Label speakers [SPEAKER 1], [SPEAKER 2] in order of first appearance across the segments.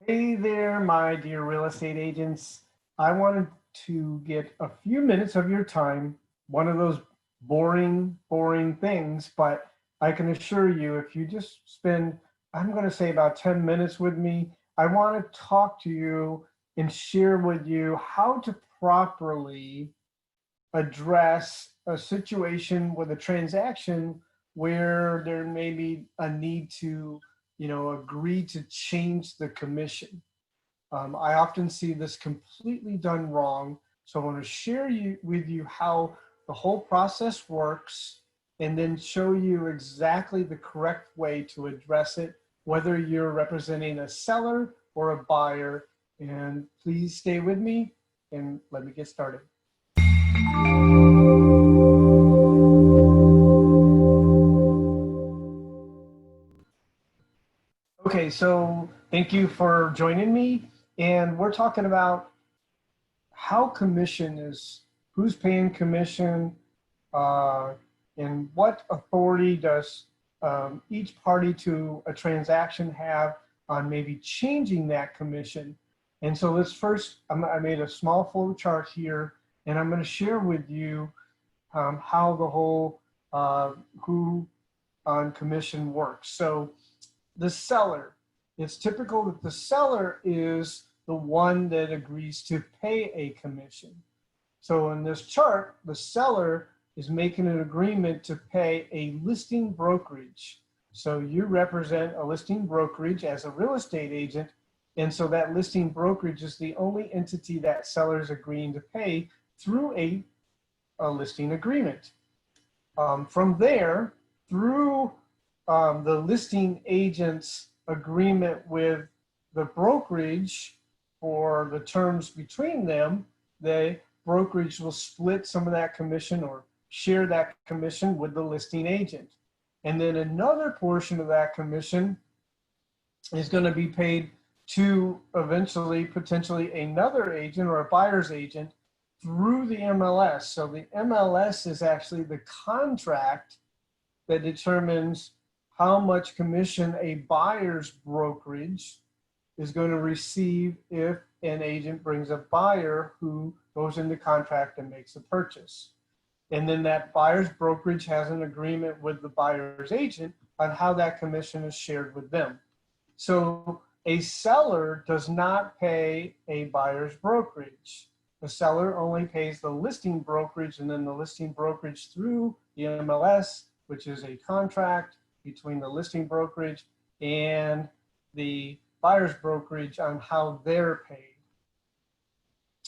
[SPEAKER 1] Hey there, my dear real estate agents. I wanted to get a few minutes of your time, one of those boring things, but I can assure you, if you just spend, I'm going to say about 10 minutes with me, I want to talk to you and share with you how to properly address a situation with a transaction where there may be a need to, agree to change the commission. I often see this completely done wrong. So I want to share with you how the whole process works and then show you exactly the correct way to address it, whether you're representing a seller or a buyer. And please stay with me and let me get started. Okay, so thank you for joining me. And we're talking about how commission is, who's paying commission, uh, and what authority does each party to a transaction have on maybe changing that commission. And so let's first, I made a small flow chart here, and I'm going to share with you how the whole who on commission works. So the seller, it's typical that the seller is the one that agrees to pay a commission. So in this chart, the seller is making an agreement to pay a listing brokerage. So you represent a listing brokerage as a real estate agent. And so that listing brokerage is the only entity that seller is agreeing to pay through a listing agreement. From there, through the listing agent's agreement with the brokerage for the terms between them, the brokerage will split some of that commission or share that commission with the listing agent. And then another portion of that commission is going to be paid to eventually, potentially another agent or a buyer's agent through the MLS. So the MLS is actually the contract that determines how much commission a buyer's brokerage is going to receive if an agent brings a buyer who goes into contract and makes a purchase. And then that buyer's brokerage has an agreement with the buyer's agent on how that commission is shared with them. So a seller does not pay a buyer's brokerage. The seller only pays the listing brokerage, and then the listing brokerage through the MLS, which is a contract between the listing brokerage and the buyer's brokerage on how they're paid.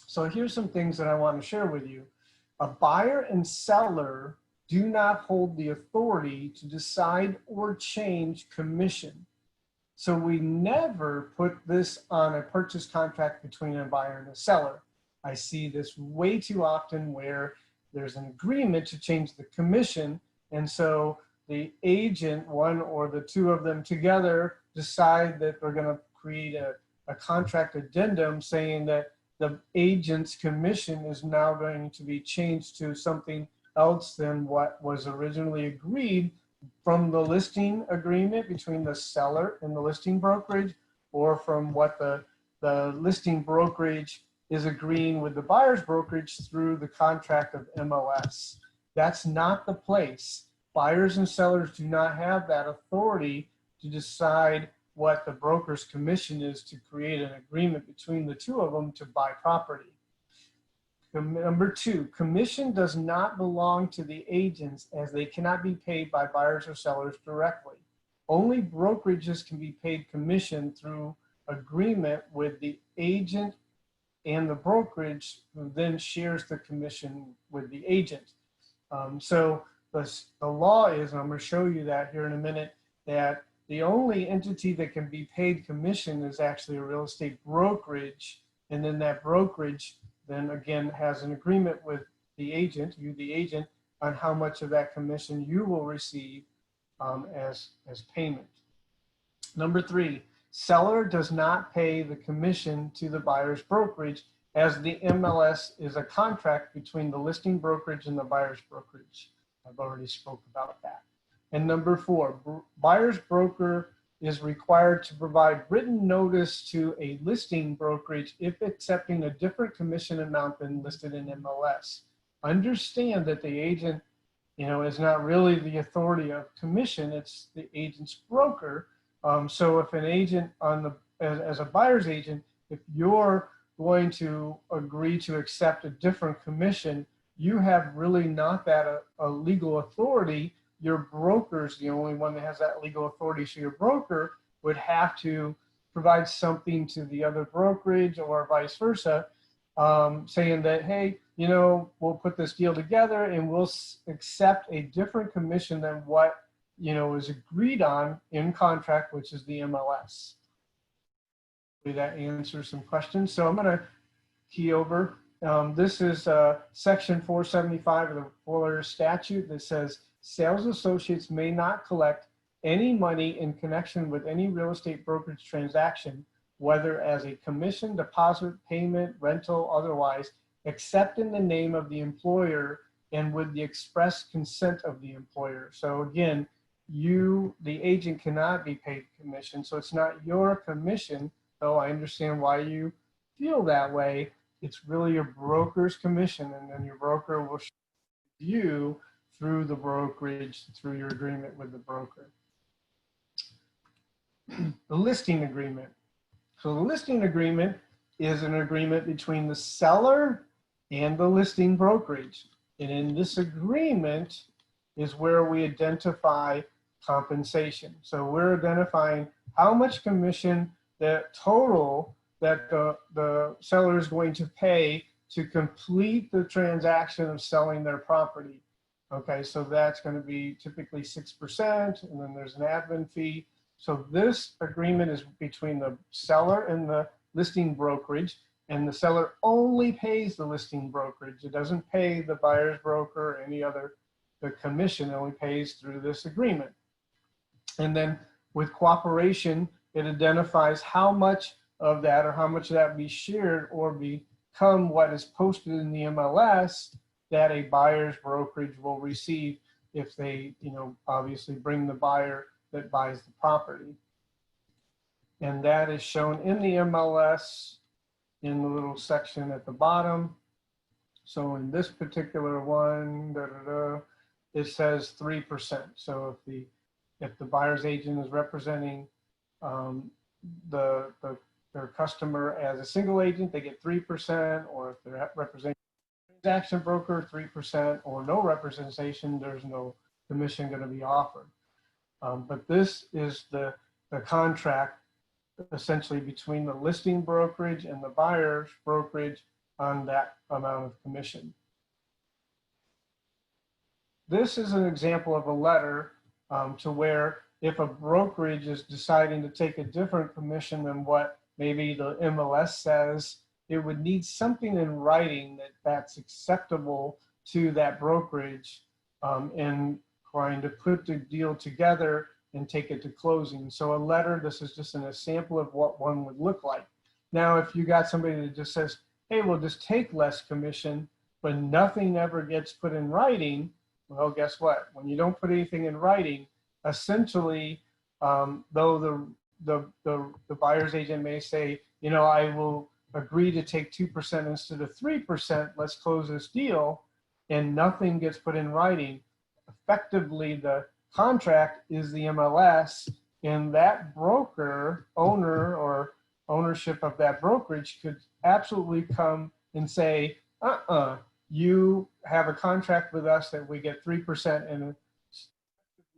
[SPEAKER 1] So here's some things that I want to share with you. A buyer and seller do not hold the authority to decide or change commission. So we never put this on a purchase contract between a buyer and a seller. I see this way too often where there's an agreement to change the commission, and so the agent, one or the two of them together, decide that they're going to create a contract addendum saying that the agent's commission is now going to be changed to something else than what was originally agreed from the listing agreement between the seller and the listing brokerage, or from what the listing brokerage is agreeing with the buyer's brokerage through the contract of MLS. That's not the place. Buyers and sellers do not have that authority to decide what the broker's commission is to create an agreement between the two of them to buy property. Number two, commission does not belong to the agents as they cannot be paid by buyers or sellers directly. Only brokerages can be paid commission through agreement with the agent and the brokerage, who then shares the commission with the agent. So the law is, and I'm going to show you that here in a minute, that the only entity that can be paid commission is actually a real estate brokerage, and then that brokerage then again has an agreement with the agent, you the agent, on how much of that commission you will receive as payment. Number three, seller does not pay the commission to the buyer's brokerage, as the MLS is a contract between the listing brokerage and the buyer's brokerage. I've already spoke about that. And number four, buyer's broker is required to provide written notice to a listing brokerage if accepting a different commission amount than listed in MLS. Understand that the agent, is not really the authority of commission, it's the agent's broker. So if an agent as a buyer's agent, if you're going to agree to accept a different commission, you have really not that a legal authority. Your broker's the only one that has that legal authority. So your broker would have to provide something to the other brokerage or vice versa, saying that, hey, we'll put this deal together and we'll accept a different commission than what, is agreed on in contract, which is the MLS. Hopefully that answers some questions. So I'm going to key over. This is section 475 of the Florida statute that says sales associates may not collect any money in connection with any real estate brokerage transaction, whether as a commission, deposit, payment, rental, otherwise, except in the name of the employer and with the express consent of the employer. So again, the agent cannot be paid commission. So it's not your commission, though I understand why you feel that way. It's really your broker's commission, and then your broker will show you through the brokerage, through your agreement with the broker. The listing agreement. So the listing agreement is an agreement between the seller and the listing brokerage. And in this agreement is where we identify compensation. So we're identifying how much commission that total that the seller is going to pay to complete the transaction of selling their property. Okay, so that's going to be typically 6%, and then there's an admin fee. So this agreement is between the seller and the listing brokerage, and the seller only pays the listing brokerage. It doesn't pay the buyer's broker or any other the commission, it only pays through this agreement. And then with cooperation, it identifies how much of that or how much of that be shared or become what is posted in the MLS that a buyer's brokerage will receive if they, obviously bring the buyer that buys the property. And that is shown in the MLS in the little section at the bottom. So in this particular one, it says 3%. So if the buyer's agent is representing their customer as a single agent, they get 3%, or if they're representing a transaction broker, 3%, or no representation, there's no commission going to be offered. But this is the contract essentially between the listing brokerage and the buyer's brokerage on that amount of commission. This is an example of a letter to where if a brokerage is deciding to take a different commission than what maybe the MLS says, it would need something in writing that's acceptable to that brokerage and trying to put the deal together and take it to closing. So a letter, this is just a sample of what one would look like. Now, if you got somebody that just says, hey, we'll just take less commission, but nothing ever gets put in writing, well, guess what? When you don't put anything in writing, essentially, though the buyer's agent may say, I will agree to take 2% instead of 3%, let's close this deal, and nothing gets put in writing, effectively the contract is the MLS, and that broker, owner or ownership of that brokerage could absolutely come and say, you have a contract with us that we get 3%, and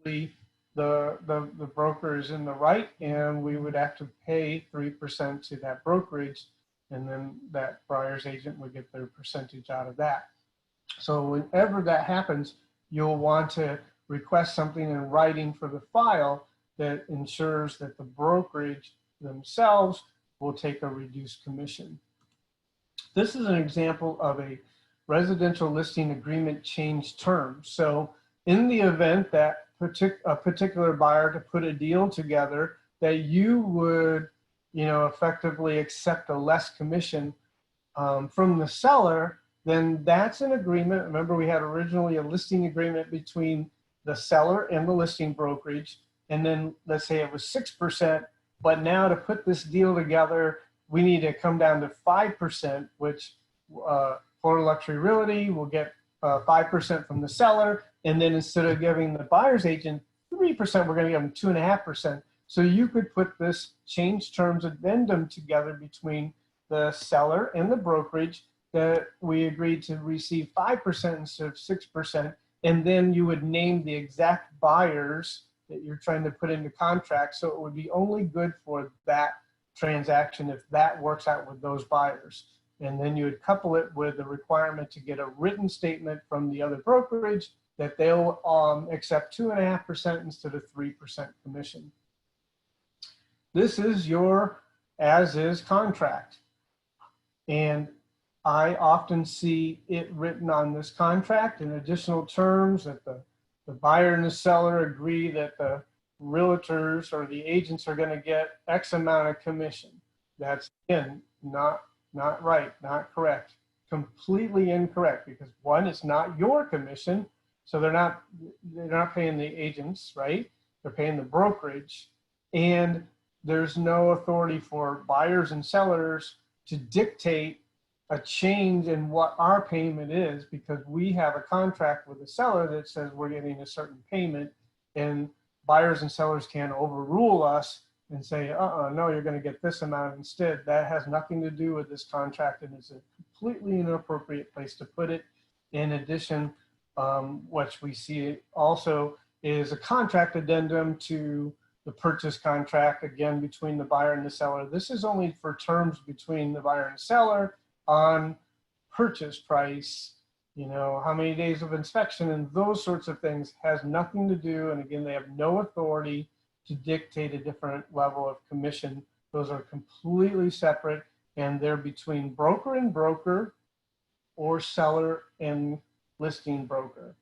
[SPEAKER 1] the broker is in the right, and we would have to pay 3% to that brokerage, and then that buyer's agent would get their percentage out of that. So whenever that happens, you'll want to request something in writing for the file that ensures that the brokerage themselves will take a reduced commission. This is an example of a residential listing agreement change terms. So in the event that a particular buyer to put a deal together that you would, effectively accept a less commission from the seller, then that's an agreement. Remember, we had originally a listing agreement between the seller and the listing brokerage. and then let's say it was 6%, but now to put this deal together, we need to come down to 5%, which Florida Luxury Realty will get 5% from the seller, and then instead of giving the buyer's agent 3%, we're going to give them 2.5%. So you could put this change terms addendum together between the seller and the brokerage that we agreed to receive 5% instead of 6%, and then you would name the exact buyers that you're trying to put into contract, so it would be only good for that transaction if that works out with those buyers. And then you would couple it with the requirement to get a written statement from the other brokerage that they'll accept 2.5% instead of 3% commission. This is your as-is contract. And I often see it written on this contract in additional terms that the buyer and the seller agree that the realtors or the agents are going to get X amount of commission. That's, again, not right, not correct, completely incorrect, because one, it's not your commission, so they're not paying the agents, right? They're paying the brokerage, and there's no authority for buyers and sellers to dictate a change in what our payment is, because we have a contract with the seller that says we're getting a certain payment, and buyers and sellers can't overrule us and say, no, you're going to get this amount instead. That has nothing to do with this contract, and it's a completely inappropriate place to put it. In addition, what we see also is a contract addendum to the purchase contract, again, between the buyer and the seller. This is only for terms between the buyer and the seller on purchase price, you know, how many days of inspection and those sorts of things. Has nothing to do, and again, they have no authority to dictate a different level of commission. Those are completely separate, and they're between broker and broker or seller and listing broker.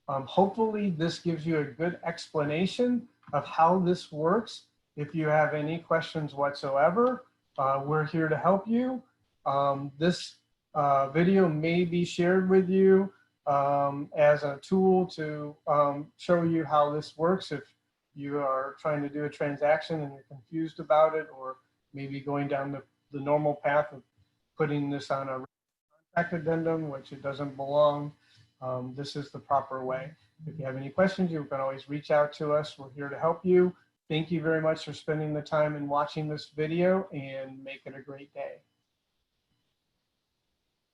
[SPEAKER 1] Hopefully this gives you a good explanation of how this works. If you have any questions whatsoever, we're here to help you. This video may be shared with you as a tool to show you how this works if you are trying to do a transaction and you're confused about it, or maybe going down the normal path of putting this on a contract addendum, which it doesn't belong. This is the proper way. If you have any questions, you can always reach out to us. We're here to help you. Thank you very much for spending the time and watching this video, and make it a great day.